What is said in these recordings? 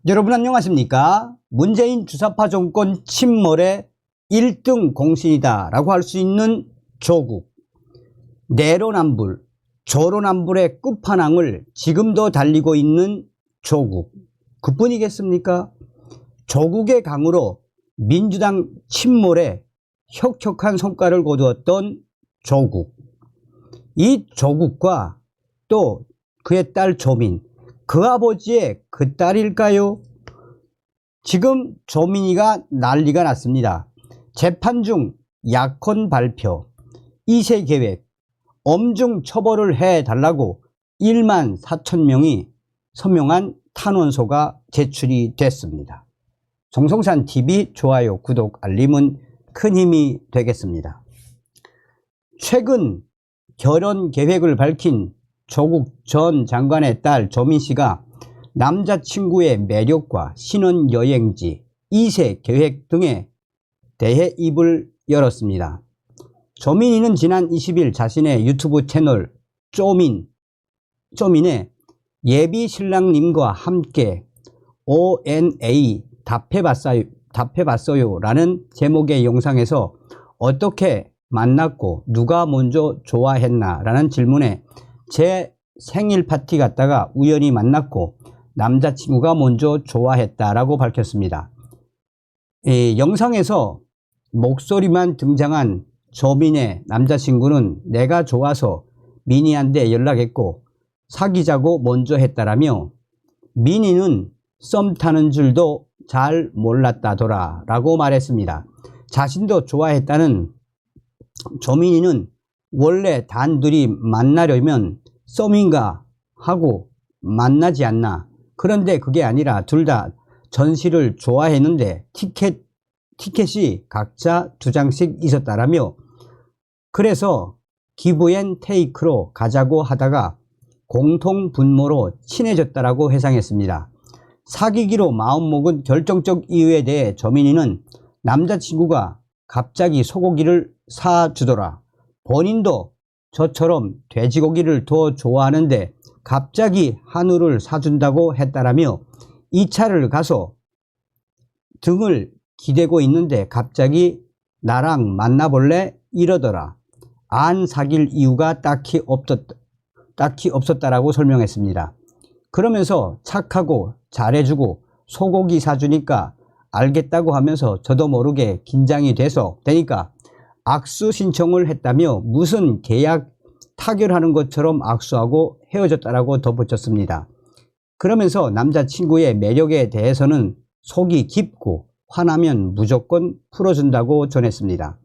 여러분 안녕하십니까? 문재인 주사파 정권 침몰의 1등 공신이다 라고 할 수 있는 조국, 내로남불, 조로남불의 끝판왕을 지금도 달리고 있는 조국, 그뿐이겠습니까? 조국의 강으로 민주당 침몰에 혁혁한 성과를 거두었던 조국, 이 조국과 또 그의 딸 조민, 그 아버지의 그 딸일까요? 지금 조민이가 난리가 났습니다. 재판 중 약혼 발표, 2세 계획, 엄중 처벌을 해달라고 1만 4천 명이 서명한 탄원서가 제출이 됐습니다. 정성산TV 좋아요, 구독, 알림은 큰 힘이 되겠습니다. 최근 결혼 계획을 밝힌 조국 전 장관의 딸 조민 씨가 남자친구의 매력과 신혼여행지, 2세 계획 등에 대해 입을 열었습니다. 조민이는 지난 20일 자신의 유튜브 채널 쪼민의 예비 신랑님과 함께 ONA 답해봤어요 라는 제목의 영상에서 어떻게 만났고 누가 먼저 좋아했나 라는 질문에 제 생일 파티 갔다가 우연히 만났고 남자친구가 먼저 좋아했다라고 밝혔습니다. 영상에서 목소리만 등장한 조민의 남자친구는 내가 좋아서 민희한테 연락했고 사귀자고 먼저 했다라며 민희는 썸 타는 줄도 잘 몰랐다더라 라고 말했습니다. 자신도 좋아했다는 조민이는 원래 단둘이 만나려면 썸인가 하고 만나지 않나. 그런데 그게 아니라 둘 다 전시를 좋아했는데 티켓이 각자 2장씩 있었다라며 그래서 기브앤테이크로 가자고 하다가 공통 분모로 친해졌다라고 회상했습니다. 사귀기로 마음먹은 결정적 이유에 대해 조민이는 남자친구가 갑자기 소고기를 사주더라. 본인도 저처럼 돼지고기를 더 좋아하는데 갑자기 한우를 사준다고 했다라며 2차를 가서 등을 기대고 있는데 갑자기 나랑 만나볼래? 이러더라. 안 사귈 이유가 딱히 없었다라고 설명했습니다. 그러면서 착하고 잘해주고 소고기 사주니까 알겠다고 하면서 저도 모르게 긴장이 되니까 악수 신청을 했다며 무슨 계약 타결하는 것처럼 악수하고 헤어졌다라고 덧붙였습니다. 그러면서 남자친구의 매력에 대해서는 속이 깊고 화나면 무조건 풀어준다고 전했습니다.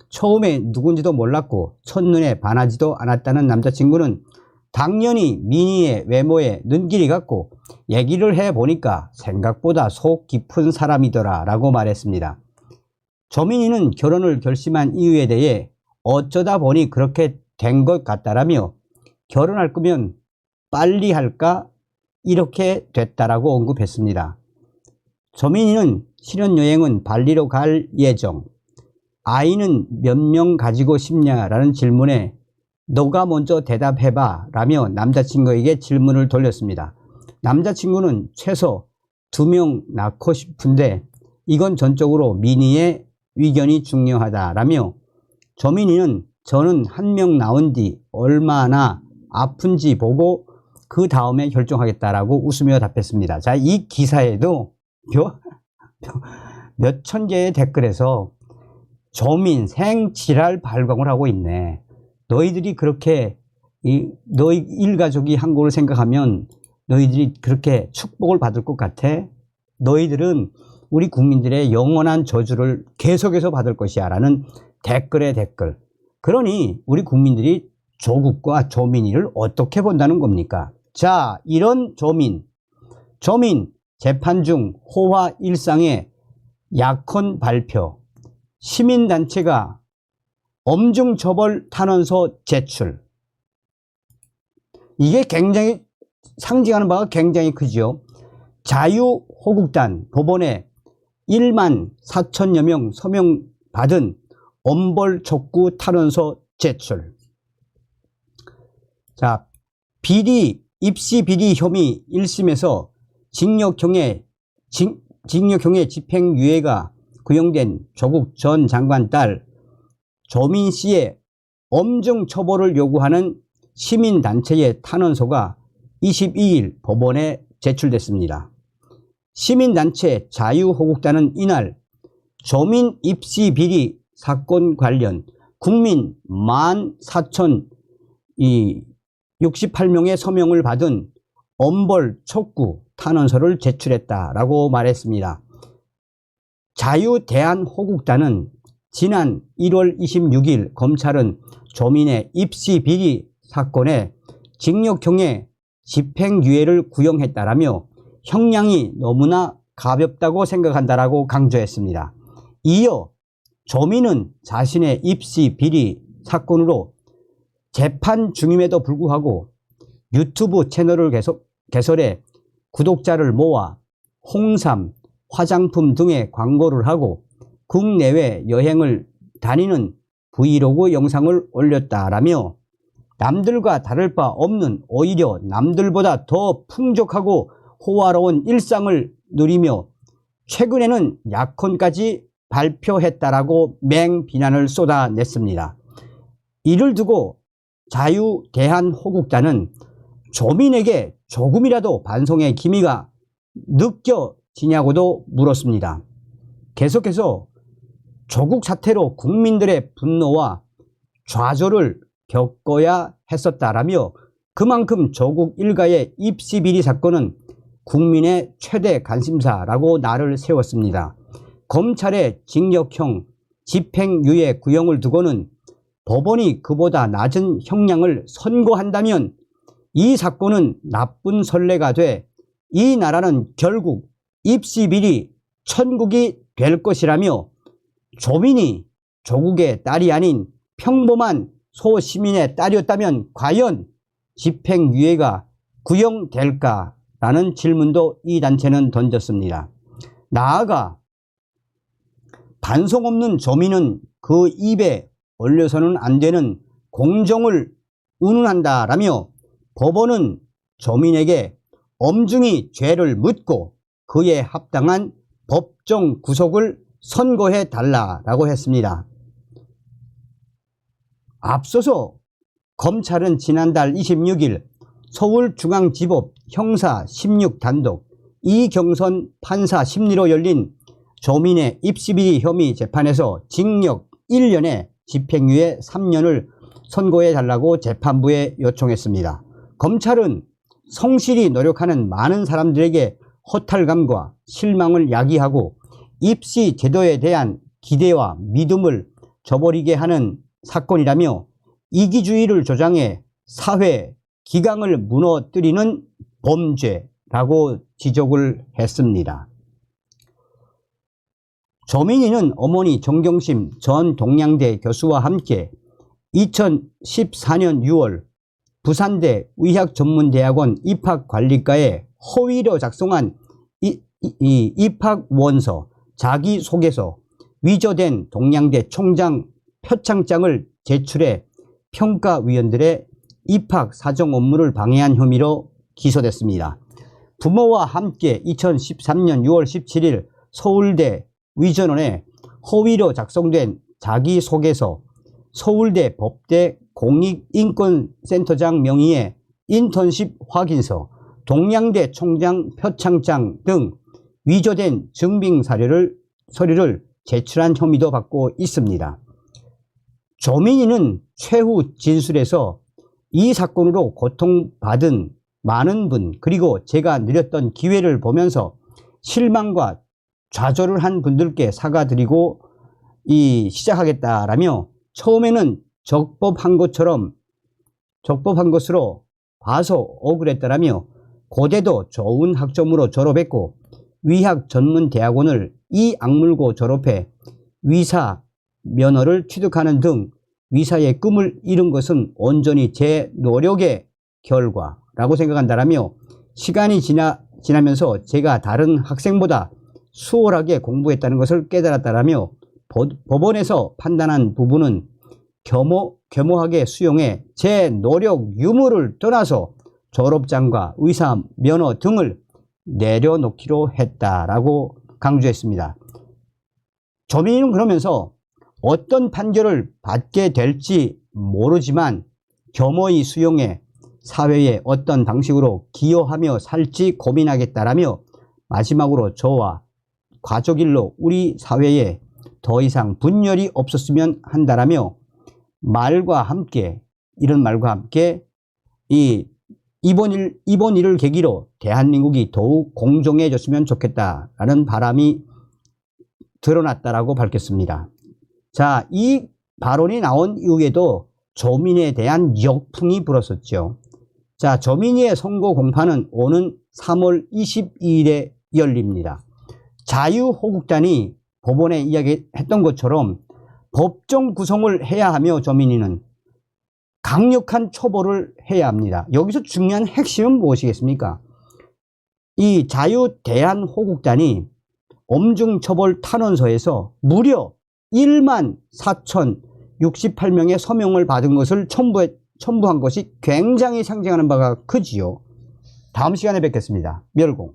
처음에 누군지도 몰랐고 첫눈에 반하지도 않았다는 남자친구는 당연히 민희의 외모에 눈길이 갔고 얘기를 해보니까 생각보다 속 깊은 사람이더라 라고 말했습니다. 조민이는 결혼을 결심한 이유에 대해 어쩌다 보니 그렇게 된 것 같다라며 결혼할 거면 빨리 할까 이렇게 됐다라고 언급했습니다. 조민이는 신혼여행은 발리로 갈 예정, 아이는 몇 명 가지고 싶냐라는 질문에 너가 먼저 대답해봐 라며 남자친구에게 질문을 돌렸습니다. 남자친구는 최소 2명 낳고 싶은데 이건 전적으로 민희의 의견이 중요하다라며 조민이는 저는 1명 낳은 뒤 얼마나 아픈지 보고 그 다음에 결정하겠다라고 웃으며 답했습니다. 자, 이 기사에도 몇천 개의 댓글에서 조민 생지랄 발광을 하고 있네. 너희들이 그렇게 너희 일가족이 한 거를 생각하면 너희들이 그렇게 축복을 받을 것 같아? 너희들은 우리 국민들의 영원한 저주를 계속해서 받을 것이야 라는 댓글에 댓글. 그러니 우리 국민들이 조국과 조민이를 어떻게 본다는 겁니까? 자, 이런 조민 재판 중 호화 일상의 약혼 발표, 시민단체가 엄중 처벌 탄원서 제출. 이게 굉장히 상징하는 바가 굉장히 크죠. 자유호국단 법원에 1만 4천여 명 서명 받은 엄벌 촉구 탄원서 제출. 자, 입시 비리 혐의 1심에서 징역형의 징역형의 집행유예가 구형된 조국 전 장관 딸 조민 씨의 엄중 처벌을 요구하는 시민단체의 탄원서가 22일 법원에 제출됐습니다. 시민단체 자유호국단은 이날 조민 입시 비리 사건 관련 국민 14,068명의 서명을 받은 엄벌 촉구 탄원서를 제출했다라고 말했습니다. 자유대한호국단은 지난 1월 26일 검찰은 조민의 입시 비리 사건에 징역형의 집행유예를 구형했다라며 형량이 너무나 가볍다고 생각한다라고 강조했습니다. 이어 조민은 자신의 입시 비리 사건으로 재판 중임에도 불구하고 유튜브 채널을 개설해 구독자를 모아 홍삼, 화장품 등의 광고를 하고 국내외 여행을 다니는 브이로그 영상을 올렸다라며 남들과 다를 바 없는 오히려 남들보다 더 풍족하고 호화로운 일상을 누리며 최근에는 약혼까지 발표했다라고 맹비난을 쏟아냈습니다. 이를 두고 자유대한호국단은 조민에게 조금이라도 반성의 기미가 느껴지냐고도 물었습니다. 계속해서 조국 사태로 국민들의 분노와 좌절을 겪어야 했었다라며 그만큼 조국 일가의 입시비리 사건은 국민의 최대 관심사라고 날을 세웠습니다. 검찰의 징역형 집행유예 구형을 두고는 법원이 그보다 낮은 형량을 선고한다면 이 사건은 나쁜 선례가 돼 이 나라는 결국 입시비리 천국이 될 것이라며 조민이 조국의 딸이 아닌 평범한 소시민의 딸이었다면 과연 집행유예가 구형될까라는 질문도 이 단체는 던졌습니다. 나아가 반성 없는 조민은 그 입에 올려서는 안 되는 공정을 운운한다라며 법원은 조민에게 엄중히 죄를 묻고 그에 합당한 법정 구속을 선고해 달라라고 했습니다. 앞서서 검찰은 지난달 26일 서울중앙지법 형사 16단독 이경선 판사 심리로 열린 조민의 입시비리 혐의 재판에서 징역 1년에 집행유예 3년을 선고해 달라고 재판부에 요청했습니다. 검찰은 성실히 노력하는 많은 사람들에게 허탈감과 실망을 야기하고 입시 제도에 대한 기대와 믿음을 저버리게 하는 사건이라며 이기주의를 조장해 사회 기강을 무너뜨리는 범죄라고 지적을 했습니다. 조민이는 어머니 정경심 전 동양대 교수와 함께 2014년 6월 부산대 의학전문대학원 입학관리과에 허위로 작성한 입학원서, 자기소개서, 위조된 동양대 총장 표창장을 제출해 평가위원들의 입학 사정 업무를 방해한 혐의로 기소됐습니다. 부모와 함께 2013년 6월 17일 서울대 위전원에 허위로 작성된 자기소개서, 서울대 법대 공익인권센터장 명의의 인턴십 확인서, 동양대 총장 표창장 등 위조된 증빙 서류를 제출한 혐의도 받고 있습니다. 조민이는 최후 진술에서 이 사건으로 고통받은 많은 분 그리고 제가 누렸던 기회를 보면서 실망과 좌절을 한 분들께 사과드리고 시작하겠다라며 처음에는 적법한 것으로 봐서 억울했다라며 고대도 좋은 학점으로 졸업했고 위학전문대학원을 이 악물고 졸업해 위사 면허를 취득하는 등 위사의 꿈을 이룬 것은 온전히 제 노력의 결과라고 생각한다라며 시간이 지나면서 제가 다른 학생보다 수월하게 공부했다는 것을 깨달았다라며 법원에서 판단한 부분은 겸허하게 수용해 제 노력 유무를 떠나서 졸업장과 의사 면허 등을 내려놓기로 했다라고 강조했습니다. 조민희는 그러면서 어떤 판결을 받게 될지 모르지만 겸허히 수용해 사회에 어떤 방식으로 기여하며 살지 고민하겠다라며 마지막으로 저와 가족일로 우리 사회에 더 이상 분열이 없었으면 한다라며 이런 말과 함께 이번 일을 계기로 대한민국이 더욱 공정해졌으면 좋겠다라는 바람이 드러났다라고 밝혔습니다. 자, 이 발언이 나온 이후에도 조민희에 대한 역풍이 불었었죠. 자, 조민희의 선고 공판은 오는 3월 22일에 열립니다. 자유호국단이 법원에 이야기했던 것처럼 법정 구성을 해야 하며 조민희는 강력한 처벌을 해야 합니다. 여기서 중요한 핵심은 무엇이겠습니까? 이 자유대한호국단이 엄중처벌 탄원서에서 무려 14,068명의 서명을 받은 것을 첨부한 것이 굉장히 상징하는 바가 크지요. 다음 시간에 뵙겠습니다. 멸공.